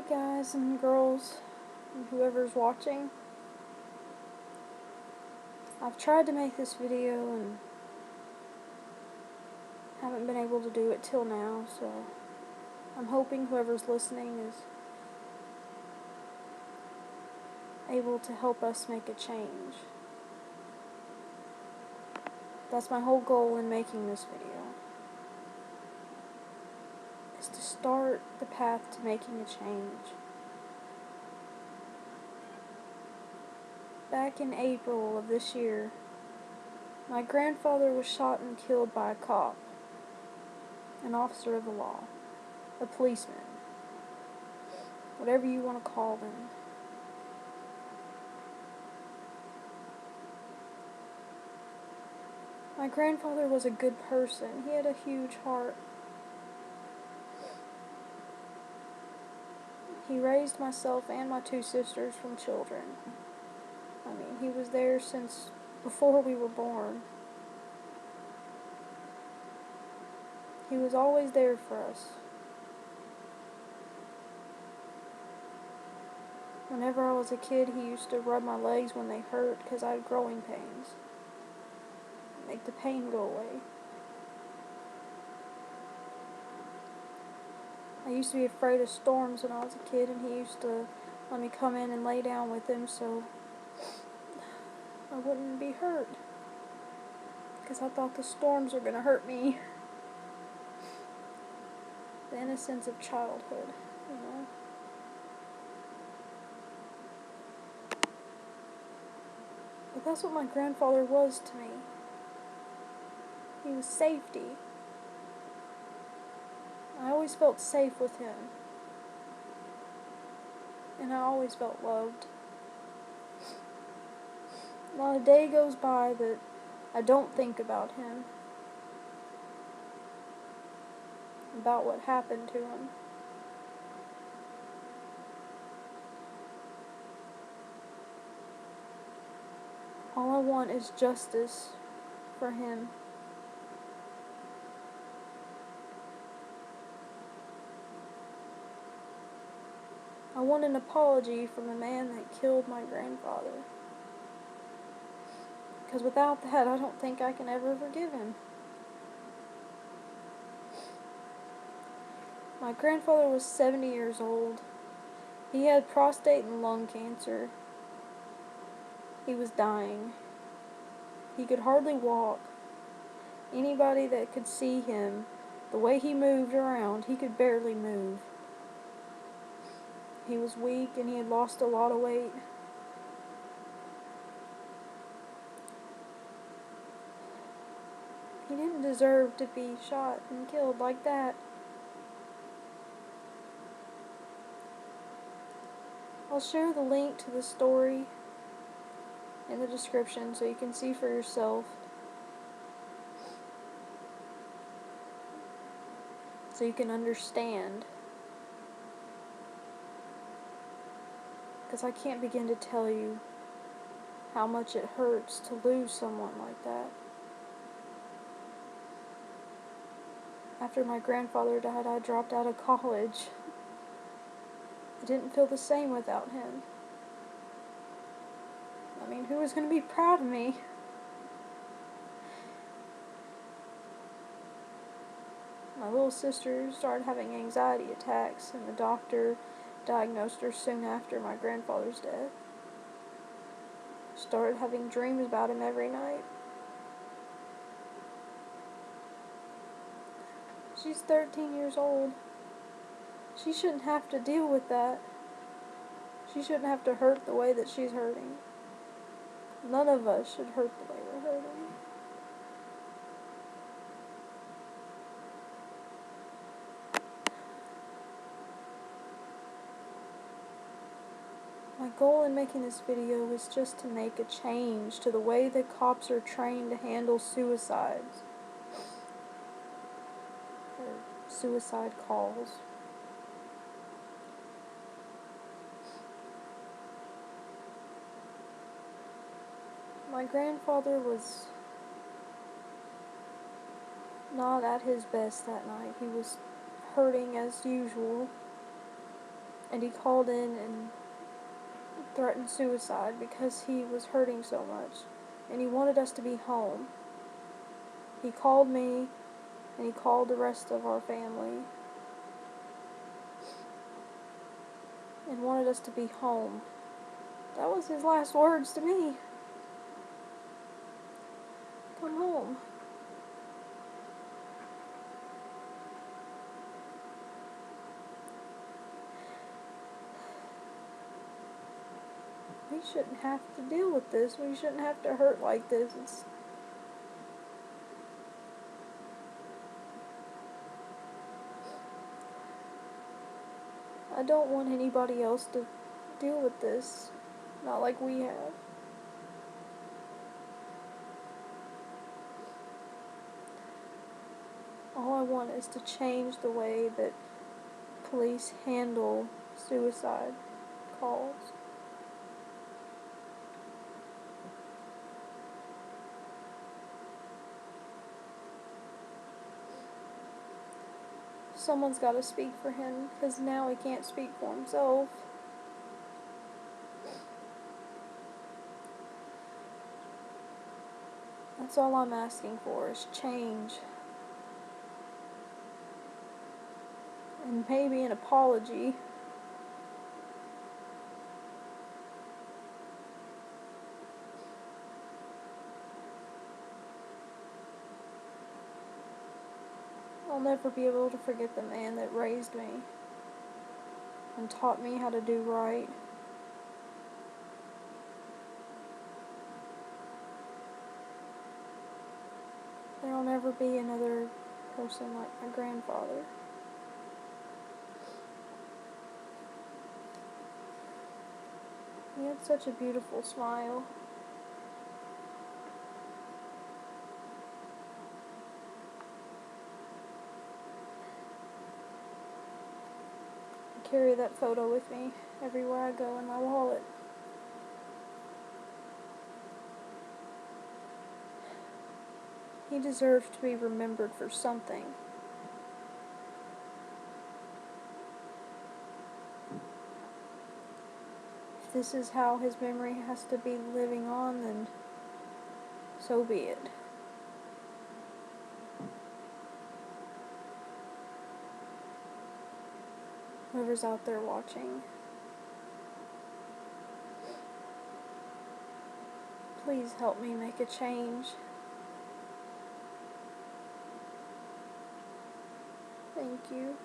Hey guys and girls, and whoever's watching. I've tried to make this video and haven't been able to do it till now, so I'm hoping whoever's listening is able to help us make a change. That's my whole goal in making this video, is to start the path to making a change. Back in April of this year, my grandfather was shot and killed by a cop, an officer of the law, a policeman, whatever you want to call them. My grandfather was a good person. He had a huge heart. He raised myself and my two sisters from children. I mean, he was there since before we were born. He was always there for us. Whenever I was a kid, he used to rub my legs when they hurt because I had growing pains. Make the pain go away. I used to be afraid of storms when I was a kid, and he used to let me come in and lay down with him so I wouldn't be hurt. Because I thought the storms were going to hurt me. The innocence of childhood, you know. But that's what my grandfather was to me. He was safety. I always felt safe with him. And I always felt loved. Not a day goes by that I don't think about him. About what happened to him. All I want is justice for him. I want an apology from the man that killed my grandfather. Because without that, I don't think I can ever forgive him. My grandfather was 70 years old. He had prostate and lung cancer. He was dying. He could hardly walk. Anybody that could see him, the way he moved around, he could barely move. He was weak and he had lost a lot of weight. He didn't deserve to be shot and killed like that. I'll share the link to the story in the description so you can see for yourself. So you can understand. Because I can't begin to tell you how much it hurts to lose someone like that. After my grandfather died, I dropped out of college. I didn't feel the same without him. I mean, who was going to be proud of me? My little sister started having anxiety attacks, and the doctor diagnosed her soon after my grandfather's death. Started having dreams about him every night. She's 13 years old. She shouldn't have to deal with that. She shouldn't have to hurt the way that she's hurting. None of us should hurt the way we're hurting. My goal in making this video is just to make a change to the way that cops are trained to handle suicides. Or suicide calls. My grandfather was not at his best that night. He was hurting as usual. and he called in and threatened suicide because he was hurting so much, and he wanted us to be home. He called me, and he called the rest of our family, and wanted us to be home. That was his last words to me. Come home. We shouldn't have to deal with this. We shouldn't have to hurt like this. I don't want anybody else to deal with this. Not like we have. All I want is to change the way that police handle suicide calls. Someone's got to speak for him, because now he can't speak for himself. That's all I'm asking for, is change. And maybe an apology. I'll never be able to forget the man that raised me and taught me how to do right. There'll never be another person like my grandfather. He had such a beautiful smile. I carry that photo with me everywhere I go in my wallet. He deserved to be remembered for something. If this is how his memory has to be living on, then so be it. Whoever's out there watching, please help me make a change. Thank you.